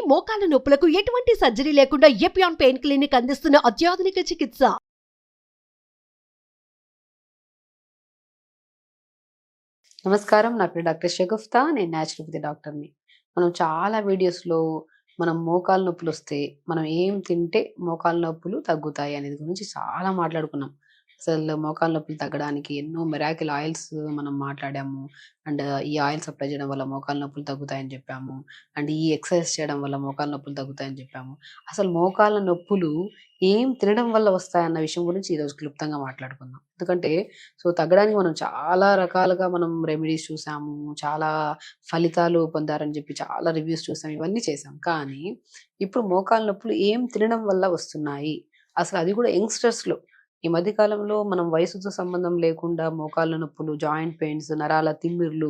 మోకాల నొప్పులకు ఎటువంటి సర్జరీ లేకుండా ఎపియాన్ పెయిన్ క్లినిక్ అందిస్తున్న అత్యాధునిక చికిత్స. నమస్కారం. నా పేరు డాక్టర్ షగుఫ్తా. నేను న్యాచురోపతి డాక్టర్ని. మనం చాలా వీడియోస్‌లో మనం మోకాలు నొప్పులొస్తే మనం ఏం తింటే మోకాలు నొప్పులు తగ్గుతాయి అనేది గురించి చాలా మాట్లాడుకున్నాం. అసలు మోకాలు నొప్పులు తగ్గడానికి ఎన్నో మిరాకిల్ ఆయిల్స్ మనం మాట్లాడాము. అండ్ ఈ ఆయిల్స్ అప్లై చేయడం వల్ల మోకాలు నొప్పులు తగ్గుతాయని చెప్పాము. అండ్ ఈ ఎక్సర్సైజ్ చేయడం వల్ల మోకాలు నొప్పులు తగ్గుతాయని చెప్పాము. అసలు మోకాళ్ళ నొప్పులు ఏం తినడం వల్ల వస్తాయన్న విషయం గురించి ఈరోజు క్లుప్తంగా మాట్లాడుకుందాం. ఎందుకంటే తగ్గడానికి మనం చాలా రకాలుగా మనం రెమెడీస్ చూసాము. చాలా ఫలితాలు పొందారని చెప్పి చాలా రివ్యూస్ చూసాం. ఇవన్నీ చేసాం. కానీ ఇప్పుడు మోకాళ్ళ నొప్పులు ఏం తినడం వల్ల వస్తున్నాయి? అసలు అది కూడా యంగ్‌స్టర్స్‌లో. ఈ మధ్య కాలంలో మనం వయసుతో సంబంధం లేకుండా మోకాళ్ళ నొప్పులు, జాయింట్ పెయిన్స్, నరాల తిమ్మిర్లు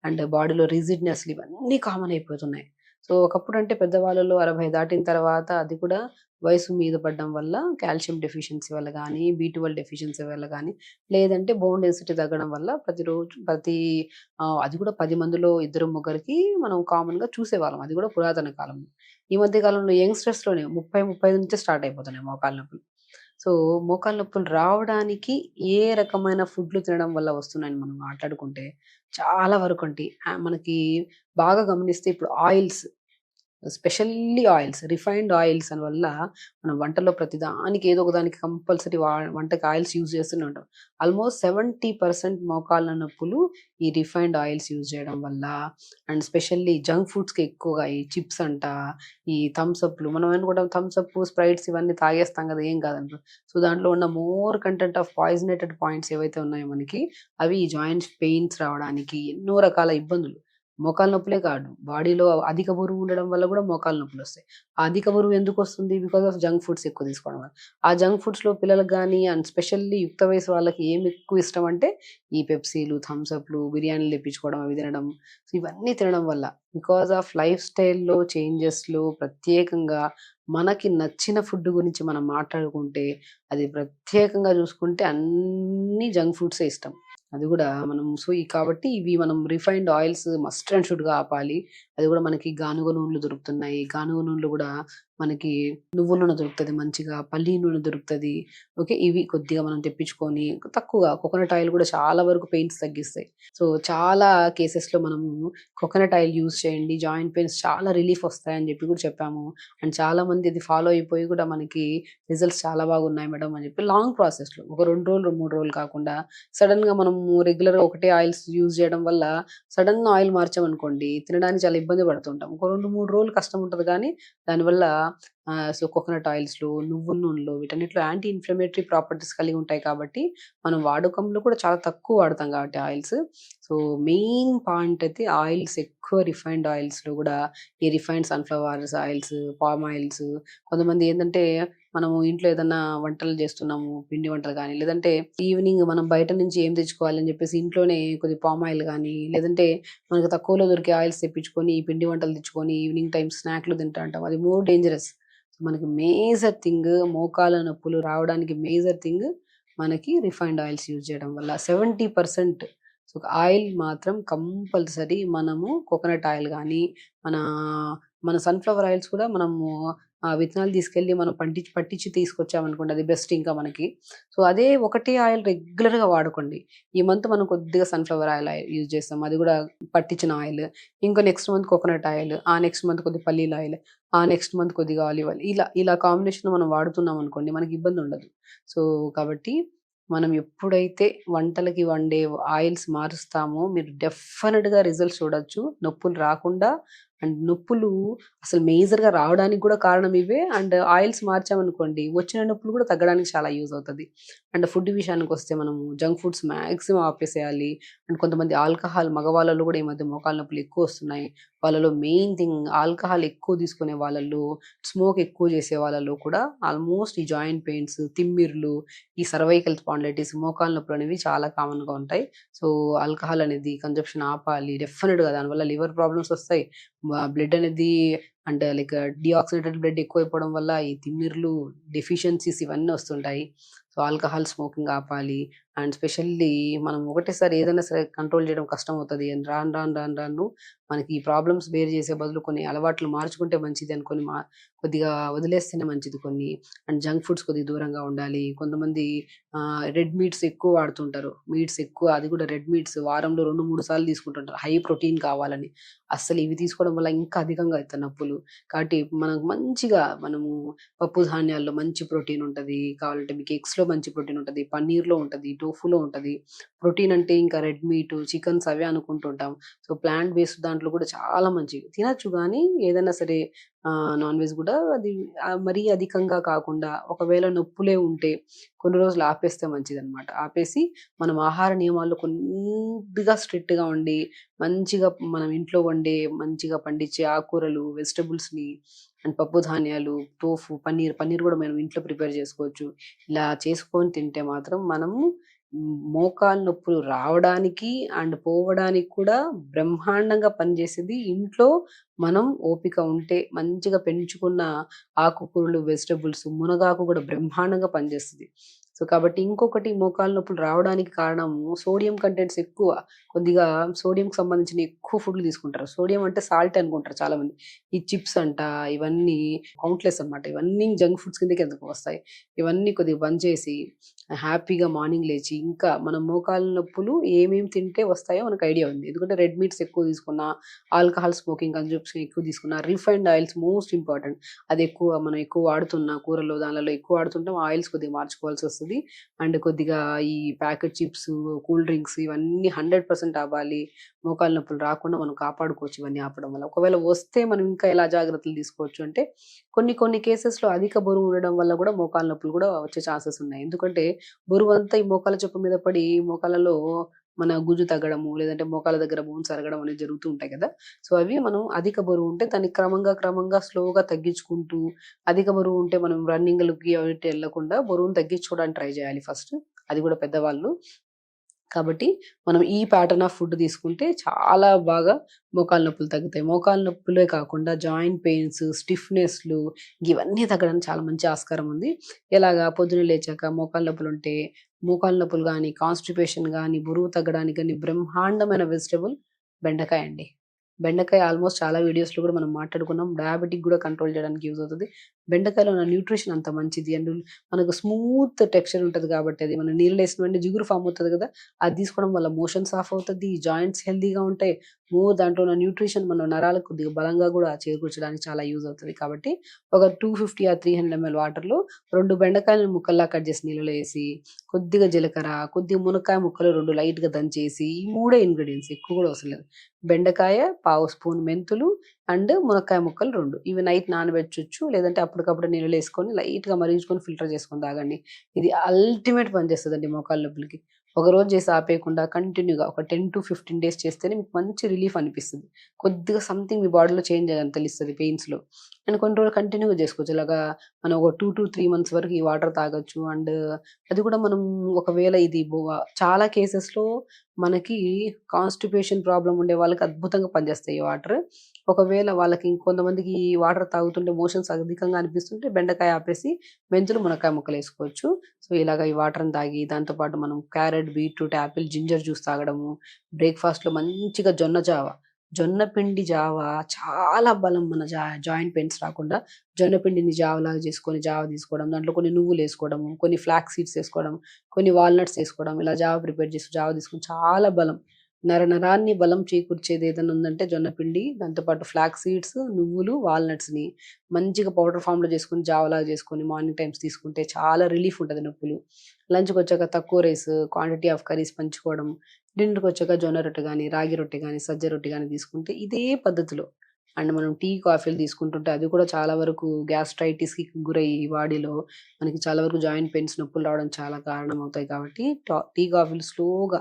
అండ్ బాడీలో రిజిడ్‌నెస్‌లు ఇవన్నీ కామన్ అయిపోతున్నాయి. ఒకప్పుడంటే పెద్దవాళ్ళలో 60 దాటిన తర్వాత అది కూడా వయసు మీద పడడం వల్ల కాల్షియం డెఫిషియన్సీ వల్ల గానీ, బి12 డెఫిషియన్సీ వల్ల గానీ, లేదంటే బోన్ డెన్సిటీ తగ్గడం వల్ల అది కూడా 10 మందిలో ఇద్దరు, ముగ్గురికి మనం కామన్‌గా చూసేవాళ్ళం. అది కూడా పురాతన కాలంలో. ఈ మధ్య కాలంలో యంగ్‌స్టర్స్‌లోనే 30, 35 నుంచే స్టార్ట్ అయిపోతున్నాయి మోకాళ్ళ నొప్పులు. సో, మోకాళ్ళ నొప్పులు రావడానికి ఏ రకమైన ఫుడ్‌లు తినడం వల్ల వస్తున్నాయని మనం మాట్లాడుకుంటే చాలా వరకండి మనకి బాగా గమనిస్తే ఇప్పుడు oils, specially oils, refined oils అని వల్ల మనం వంటల్లో ప్రతిదానికి ఏదో ఒక దానికి కంపల్సరీ వంటకి ఆయిల్స్ యూజ్ చేస్తూనే ఉంటాం. ఆల్మోస్ట్ 70% మోకాళ్ళ నొప్పులు ఈ రిఫైన్డ్ ఆయిల్స్ యూజ్ చేయడం వల్ల. అండ్ స్పెషల్లీ జంక్ ఫుడ్స్‌కి ఎక్కువగా ఈ చిప్స్ అంట, ఈ థమ్స్ అప్‌లు మనం అనుకుంటాం థమ్స్ అప్, స్ప్రైట్స్ ఇవన్నీ తాగేస్తాం కదా! ఏం కాదంటారు. దాంట్లో ఉన్న మోర్ కంటెంట్ ఆఫ్ పాయిజనేటెడ్ పాయింట్స్ ఏవైతే ఉన్నాయో మనకి అవి ఈ జాయింట్స్ పెయిన్స్ రావడానికి ఎన్నో రకాల ఇబ్బందులు. మోకాళ్ళ నొప్పులే కాదు. బాడీలో అధిక బరువు ఉండడం వల్ల కూడా మోకాళ్ళ నొప్పులొస్తాయి. ఆ అధిక బరువు ఎందుకొస్తుంది? బికాస్ ఆఫ్ జంక్ ఫుడ్స్ ఎక్కువ తీసుకోవడం వల్ల. ఆ జంక్ ఫుడ్స్‌లో పిల్లలకి గాని అండ్ స్పెషల్లీ యుక్త వయసు వాళ్ళకి ఏమి ఎక్కువ ఇష్టం అంటే ఈ పెప్సీలు, థమ్స్ అప్‌లు, బిర్యానీలు తెప్పించుకోవడం, అవి తినడం. ఇవన్నీ తినడం వల్ల బికాస్ ఆఫ్ లైఫ్ స్టైల్‌లో చేంజెస్‌లో ప్రత్యేకంగా మనకి నచ్చిన ఫుడ్ గురించి మనం మాట్లాడుకుంటే అది ప్రత్యేకంగా చూసుకుంటే అన్నీ జంక్ ఫుడ్సే ఇష్టం. అది గూడా మనం కాబట్టి ఇవి మనం రిఫైన్డ్ ఆయిల్స్ మస్ట్ అండ్ షుడ్‌గా ఆపాలి. అది గూడా మనకి గానుగ నూనెలు దొరుకుతున్నాయి. గానుగ నూనెలు గూడా మనకి నువ్వుల నూనె దొరుకుతది మంచిగా. పల్లి నూనె దొరుకుతది. ఓకే. ఇవి కొద్దిగా మనం తెప్పించుకొని తక్కువగా కోకోనట్ ఆయిల్ గూడా చాలా వరకు పెయిన్స్ తగ్గిస్తాయి. చాలా కేసెస్‌లో మనము కోకోనట్ ఆయిల్ యూజ్ చేయండి. జాయింట్ పెయిన్స్ చాలా రిలీఫ్ వస్తాయని చెప్పి కూడా చెప్పాము. అండ్ చాలామంది ఇది ఫాలో అయిపోయి కూడా మనకి రిజల్ట్స్ చాలా బాగున్నాయి మేడం అని చెప్పి లాంగ్ ప్రాసెస్‌లో ఒక 2 రోజులు, 3 రోజులు కాకుండా సడెన్‌గా మనము రెగ్యులర్‌గా ఒకటే ఆయిల్స్ యూజ్ చేయడం వల్ల సడెన్‌గా ఆయిల్ మార్చామనుకోండి తినడానికి చాలా ఇబ్బంది పడుతుంటాం. ఒక 2, 3 రోజులు కష్టం ఉంటది కానీ దానివల్ల కోకోనట్ ఆయిల్స్‌లో, నువ్వుల నూనెలో వీటన్నిటిలో యాంటీ ఇన్‌ఫ్లమేటరీ ప్రాపర్టీస్ కలిగి ఉంటాయి కాబట్టి మనం వాడకంలో కూడా చాలా తక్కువ వాడతాం కాబట్టి ఆయిల్స్. సో, మెయిన్ పాయింట్ అయితే ఆయిల్స్ ఎక్కువ రిఫైన్డ్ ఆయిల్స్‌లో గూడా ఈ refined sunflowers oils, palm oils కొంతమంది ఏందంటే మనము ఇంట్లో ఏదన్నా వంటలు చేస్తున్నాము, పిండి వంటలు గానీ, లేదంటే ఈవినింగ్ మనం బయట నుంచి ఏం తెచ్చుకోవాలి అని చెప్పేసి ఇంట్లోనే కొద్దిగా పామ్ ఆయిల్ గానీ, లేదంటే మనకు తక్కువలో దొరికే ఆయిల్స్ తెప్పించుకొని, ఈ పిండి వంటలు తెచ్చుకొని ఈవినింగ్ టైమ్ స్నాక్‌లు తింటా ఉంటాం. అది మోర్ డేంజరస్. మనకి మేజర్ థింగ్ మోకాళ్ళ నొప్పులు రావడానికి మేజర్ థింగ్ మనకి రిఫైన్డ్ ఆయిల్స్ యూజ్ చేయడం వల్ల 70% ఆయిల్ మాత్రం కంపల్సరీ మనము కోకోనట్ ఆయిల్ గానీ, మన మన సన్‌ఫ్లవర్ ఆయిల్స్ కూడా మనము విత్తనాలు తీసుకెళ్ళి మనం పట్టించి తీసుకొచ్చామనుకోండి అది బెస్ట్ ఇంకా మనకి. అదే ఒకటే ఆయిల్ రెగ్యులర్‌గా వాడుకోండి. ఈ మంత్ మనం కొద్దిగా సన్‌ఫ్లవర్ ఆయిల్ యూజ్ చేస్తాం. అది కూడా పట్టించిన ఆయిల్. ఇంకో నెక్స్ట్ మంత్ కోకోనట్ ఆయిల్. ఆ నెక్స్ట్ మంత్ కొద్దిగా పల్లీల ఆయిల్. ఆ నెక్స్ట్ మంత్ కొద్దిగా ఆలివ్ ఆయిల్. ఇలా కాంబినేషన్‌లో మనం వాడుతున్నాం అనుకోండి మనకి ఇబ్బంది ఉండదు. కాబట్టి మనం ఎప్పుడైతే వంటలకి వండే ఆయిల్స్ మారుస్తామో మీరు డెఫినిట్‌గా రిజల్ట్స్ చూడొచ్చు. నొప్పులు రాకుండా అండ్ నొప్పులు అసలు మేజర్‌గా రావడానికి కూడా కారణం ఇవే. అండ్ ఆయిల్స్ మార్చామనుకోండి వచ్చిన నొప్పులు కూడా తగ్గడానికి చాలా యూజ్ అవుతది. అండ్ ఫుడ్ విషయానికొస్తే మనము జంక్ ఫుడ్స్ మాక్సిమం ఆపేసేయాలి. అండ్ కొంతమంది ఆల్కహాల్ మగవాళ్ళలో కూడా ఈ మధ్య మోకాళ్ళ నొప్పులు ఎక్కువొస్తున్నాయి. వాళ్ళలో మెయిన్ థింగ్ ఆల్కహాల్ ఎక్కువ తీసుకునే వాళ్ళలో, స్మోక్ ఎక్కువ చేసే వాళ్ళలో కూడా ఆల్మోస్ట్ ఈ జాయింట్ పెయిన్స్, తిమ్మిర్లు, ఈ సర్వైకల్ స్పాండిలైటిస్, మోకాళ్ళ నొప్పులనేవి చాలా కామన్‌గా ఉంటాయి. ఆల్కహాల్ అనేది కన్జంప్షన్ ఆపాలి. డెఫినిట్‌గా దానివల్ల లివర్ ప్రాబ్లమ్స్ వస్తాయి. బ్లడ్ అనేది అంటే డీఆక్సిడేటెడ్ బ్లడ్ ఎక్కువైపోవడం వల్ల ఈ తిమ్మిర్లు, డెఫిషియన్సీస్ ఇవన్నీ వస్తుంటాయి. ఆల్కహాల్ స్మోకింగ్ ఆపాలి. అండ్ స్పెషల్లీ మనం ఒకటేసారి ఏదైనా సరే కంట్రోల్ చేయడం కష్టమవుతది. రాను మనకి ఈ ప్రాబ్లమ్స్ బేర్ చేసే బదులు కొన్ని అలవాట్లు మార్చుకుంటే మంచిది అనుకోని కొద్దిగా వదిలేస్తేనే మంచిది కొన్ని. అండ్ జంక్ ఫుడ్స్ కొద్దిగా దూరంగా ఉండాలి. కొంతమంది రెడ్ మీట్స్ ఎక్కువ వాడుతుంటారు. మీట్స్ ఎక్కువ, అది కూడా రెడ్ మీట్స్ వారంలో 2, 3 సార్లు తీసుకుంటుంటారు. హై ప్రోటీన్ కావాలని. అస్సలు ఇవి తీసుకోవడం వల్ల ఇంకా అధికంగా అయితాయి నొప్పులు. కాబట్టి మనకు మంచిగా మనము పప్పు ధాన్యాల్లో మంచి ప్రోటీన్ ఉంటది. కావాలంటే మీకు ఎగ్స్‌లో మంచి ప్రోటీన్ ఉంటది. పన్నీర్‌లో ఉంటది. టోఫులో ఉంటది. ప్రోటీన్ అంటే ఇంకా రెడ్ మీట్, చికెన్స్ అవే అనుకుంటుంటాం. సో, ప్లాంట్ బేస్డ్ దాంట్లో కూడా చాలా మంచివి. తినొచ్చు గానీ ఏదైనా సరే నాన్ వెజ్ గూడా అది మరీ అధికంగా కాకుండా, ఒకవేళ నొప్పులే ఉంటే కొన్ని రోజులు ఆపేస్తే మంచిదనమాట. ఆపేసి మనం ఆహార నియమాల్లో కొద్దిగా స్ట్రిక్ట్‌గా ఉండి, మంచిగా మనం ఇంట్లో వండే మంచిగా పండించే ఆకుకూరలు, వెజిటబుల్స్‌ని అండ్ పప్పు ధాన్యాలు, టోఫు, పన్నీర్ గూడా మనం ఇంట్లో ప్రిపేర్ చేసుకోవచ్చు. ఇలా చేసుకొని తింటే మాత్రం మనము మోకాలు నొప్పులు రావడానికి అండ్ పోవడానికి కూడా బ్రహ్మాండంగా పనిచేసేది. ఇంట్లో మనం ఓపిక ఉంటే మంచిగా పెంచుకున్న ఆకుకూరలు, వెజిటబుల్స్, మునగాకు కూడా బ్రహ్మాండంగా పనిచేస్తది. సో, కాబట్టి ఇంకొకటి మోకాలు నొప్పులు రావడానికి కారణము సోడియం కంటెంట్స్ ఎక్కువ. కొద్దిగా సోడియంకి సంబంధించిన ఎక్కువ ఫుడ్‌లు తీసుకుంటారు. సోడియం అంటే సాల్ట్ అనుకుంటారు చాలామంది. ఈ చిప్స్ అంట, ఇవన్నీ కౌంట్‌లెస్ అన్నమాట. ఇవన్నీ జంక్ ఫుడ్స్ కిందకే ఎందుకు వస్తాయి. ఇవన్నీ కొద్దిగా బంద్ చేసి హ్యాపీగా మార్నింగ్ లేచి ఇంకా మనం మోకాళ్ళ నొప్పులు ఏమేమి తింటే వస్తాయో మనకు ఐడియా ఉంది. ఎందుకంటే రెడ్ మీట్స్ ఎక్కువ తీసుకున్నా, ఆల్కహాల్ స్మోకింగ్ కన్జంప్షన్ ఎక్కువ తీసుకున్నా, రిఫైన్డ్ ఆయిల్స్ మోస్ట్ ఇంపార్టెంట్. అది మనం ఎక్కువ వాడుతున్న కూరల్లో దానిలలో ఎక్కువ వాడుతుంటాం. ఆయిల్స్ కొద్దిగా మార్చుకోవాల్సొస్తది. అండ్ కొద్దిగా ఈ ప్యాకెట్ చిప్స్, కూల్ డ్రింక్స్ ఇవన్నీ 100% ఆపాలి. మోకాళ్ళ నొప్పులు రాకుండా మనం కాపాడుకోవచ్చు ఇవన్నీ ఆపడం వల్ల. ఒకవేళ వస్తే మనం ఇంకా ఎలా జాగ్రత్తలు తీసుకోవచ్చు అంటే, కొన్ని కేసెస్‌లో అధిక బరువు ఉండడం వల్ల కూడా మోకాళ్ళ నొప్పులు కూడా వచ్చే ఛాన్సెస్ ఉన్నాయి. ఎందుకంటే బరువంతా ఈ మోకాళ్ళ చెప్పు మీద పడి మోకాళ్ళలో మన గుజ్జు తగ్గడము, లేదంటే మోకాళ్ళ దగ్గర బోన్స్ అరగడం అనేది జరుగుతూ ఉంటాయి కదా! సో, అవి మనం అధిక బరువు ఉంటే దాన్ని క్రమంగా స్లోగా తగ్గించుకుంటూ, అధిక బరువు ఉంటే మనం రన్నింగ్‌లకి అవిటి ఎళ్ళకుండా బరువును తగ్గించుకోవడానికి ట్రై చేయాలి ఫస్ట్. అది కూడా పెద్దవాళ్ళు. కాబట్టి మనం ఈ ప్యాటర్న్ ఆఫ్ ఫుడ్ తీసుకుంటే చాలా బాగా మోకాళ్ళ నొప్పులు తగ్గుతాయి. మోకాళ్ళ నొప్పులే కాకుండా జాయింట్ పెయిన్స్, స్టిఫ్‌నెస్‌లు ఇవన్నీ తగ్గడానికి చాలా మంచి ఆస్కారం ఉంది. ఎలాగా పొద్దున్నే లేచాక మోకాళ్ళ నొప్పులుంటే, మోకాళ్ళ నొప్పులు గానీ, కాన్‌స్టిపేషన్ గానీ, బరువు తగ్గడానికి గానీ బ్రహ్మాండమైన వెజిటబుల్ బెండకాయ అండి. బెండకాయ ఆల్మోస్ట్ చాలా వీడియోస్‌లో కూడా మనం మాట్లాడుకున్నాం. డయాబెటిక్ గూడా కంట్రోల్ చేయడానికి యూజ్ అవుతది. బెండకాయలో ఉన్న న్యూట్రిషన్ అంత మంచిది. అండ్ మనకు స్మూత్ టెక్స్చర్ ఉంటది కాబట్టి అది మనం నీళ్ళేసిన వెంటనే జిగురు ఫార్మ్ అవుతది కదా! అది తీసుకోవడం వల్ల మోషన్స్ ఆఫ్ అవుతది. జాయింట్స్ హెల్తీగా ఉంటాయి. దాంట్లో ఉన్న న్యూట్రిషన్ మన నరాలకు కొద్దిగా బలంగా గూడా చేకూర్చడానికి చాలా యూజ్ అవుతది. కాబట్టి ఒక 250 ఆర్ 300 ఎంఎల్ వాటర్‌లో 2 బెండకాయలను ముక్కల్లా కట్ చేసి నీళ్ళలో ఏసి, కొద్దిగా జీలకర్ర, కొద్దిగా మునక్కాయ ముక్కలు 2 లైట్‌గా దంచేసి, ఈ మూడే ఇంగ్రీడియెంట్స్ ఎక్కువ కూడా అవసరం లేదు. బెండకాయ, పావు స్పూన్ మెంతులు అండ్ మునక్కాయ ముక్కలు 2 ఇవి నైట్ నానబెట్టొచ్చు. లేదంటే అప్పటికప్పుడు నీళ్ళలో ఏసుకొని లైట్‌గా మరిగించుకొని ఫిల్టర్ చేసుకొని తాగండి. ఇది అల్టిమేట్ పనిచేస్తదండి మోకాళ్ళ నొప్పులకి. ఒకరోజు చేసి ఆపేయకుండా కంటిన్యూగా ఒక 10-15 డేస్ చేస్తేనే మీకు మంచి రిలీఫ్ అనిపిస్తది. కొద్దిగా సంథింగ్ మీ బాడీలో చేంజ్ అని తెలుస్తది పెయిన్స్‌లో. అండ్ కొన్ని రోజులు కంటిన్యూగా చేసుకోవచ్చు. ఇలాగా మనం ఒక 2-3 మంత్స్ వరకు ఈ వాటర్ తాగొచ్చు. అండ్ అది కూడా మనం ఒకవేళ ఇది చాలా కేసెస్‌లో మనకి కాన్‌స్టిపేషన్ ప్రాబ్లమ్ ఉండే వాళ్ళకి అద్భుతంగా పనిచేస్తాయి ఈ వాటర్. ఒకవేళ వాళ్ళకి ఇంకొంతమందికి ఈ వాటర్ తాగుతుంటే మోషన్స్ అధికంగా అనిపిస్తుంటే బెండకాయ ఆపేసి మెంతులు, మునక్కాయ ముక్కలేసుకోవచ్చు. సో, ఇలాగ ఈ వాటర్‌ని తాగి దాంతో పాటు మనం carrot, beetroot, Apple, ginger juice తాగడము. బ్రేక్‌ఫాస్ట్‌లో మంచిగా జొన్న పిండి జావ చాలా బలం మన జాయింట్ పెయిన్స్ రాకుండా. జొన్న పిండిని జావలాగా చేసుకొని జావ తీసుకోవడం. దాంట్లో కొన్ని నువ్వులేసుకోవడము, కొన్ని ఫ్లాక్స్ సీడ్స్ ఏసుకోవడం, కొన్ని వాల్‌నట్స్ ఏసుకోవడం. ఇలా జావ ప్రిపేర్ చేసి జావ తీసుకొని చాలా బలం. నరాన్ని బలం చేకూర్చేది ఏదైనా ఉందంటే జొన్న పిండి. దాంతో పాటు ఫ్లాక్స్ సీడ్స్, నువ్వులు, వాల్‌నట్స్‌ని మంచిగా పౌడర్ ఫార్మ్‌లో చేసుకొని జావలాగా చేసుకొని మార్నింగ్ టైమ్స్ తీసుకుంటే చాలా రిలీఫ్ ఉంటది నొప్పులు. లంచ్‌కొచ్చాక తక్కువ రైస్, క్వాంటిటీ ఆఫ్ కర్రీస్ పంచుకోవడం. డిన్నర్‌కొచ్చాక జొన్న రొట్టె గాని, రాగి రొట్టె గాని, సజ్జ రొట్టె గాని తీసుకుంటే ఇదే పద్ధతిలో అండ్ మనం టీ, కాఫీలు తీసుకుంటుంటే అది కూడా చాలా వరకు గ్యాస్ట్రైటిస్‌కి గురయ్యి బాడీలో మనకి చాలా వరకు జాయింట్ పెయిన్స్, నొప్పులు రావడం చాలా కారణమవుతాయి కాబట్టి టీ, కాఫీలు స్లోగా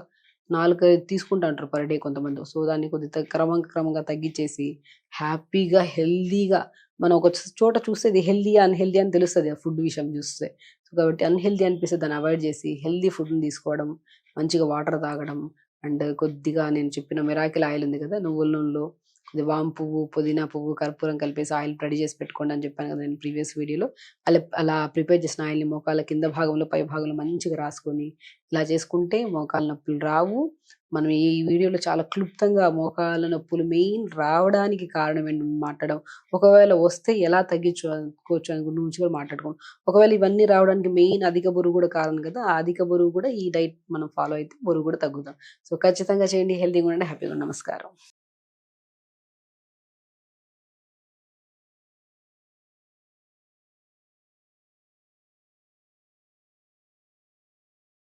4, 5 తీసుకుంటా ఉంటారు పర్ డే కొంతమంది. సో, దాన్ని కొద్దిగా క్రమంగా తగ్గిచ్చేసి హ్యాపీగా, హెల్తీగా మనం ఒక చోట చూస్తే ఇది హెల్తీయా, అన్‌హెల్తీ అని తెలుస్తది ఆ ఫుడ్ విషయం చూస్తే. సో, కాబట్టి అన్‌హెల్తీ అనిపిస్తే దాన్ని అవాయిడ్ చేసి హెల్తీ ఫుడ్‌ని తీసుకోవడం, మంచిగా వాటర్ తాగడం అండ్ కొద్దిగా నేను చెప్పిన మిరాకిల్ ఆయిల్ ఉంది కదా! నువ్వుల నూనెలో కొద్దిగా వాము పువ్వు, పుదీనా పువ్వు, కర్పూరం కలిపేసి ఆయిల్ రెడీ చేసి పెట్టుకోండి అని చెప్పాను కదా నేను ప్రీవియస్ వీడియోలో. అలా ప్రిపేర్ చేసిన ఆయిల్‌ని మోకాళ్ళ కింద భాగంలో, పై భాగంలో మంచిగా రాసుకొని ఇలా చేసుకుంటే మోకాళ్ళ నొప్పులు రావు. మనం ఈ వీడియోలో చాలా క్లుప్తంగా మోకాళ్ళ నొప్పులు మెయిన్ రావడానికి కారణం ఏంటి మాట్లాడడం. ఒకవేళ వస్తే ఎలా తగ్గించుకోవచ్చు అని గురించి కూడా మాట్లాడుకున్నాం. ఒకవేళ ఇవన్నీ రావడానికి మెయిన్ అధిక బరువు కూడా కారణం కదా! ఆ అధిక బరువు కూడా ఈ డైట్ మనం ఫాలో అయితే బరువు కూడా తగ్గుతాం. సో, ఖచ్చితంగా చేయండి. హెల్తీగా ఉండండి. హ్యాపీగా ఉండండి. నమస్కారం.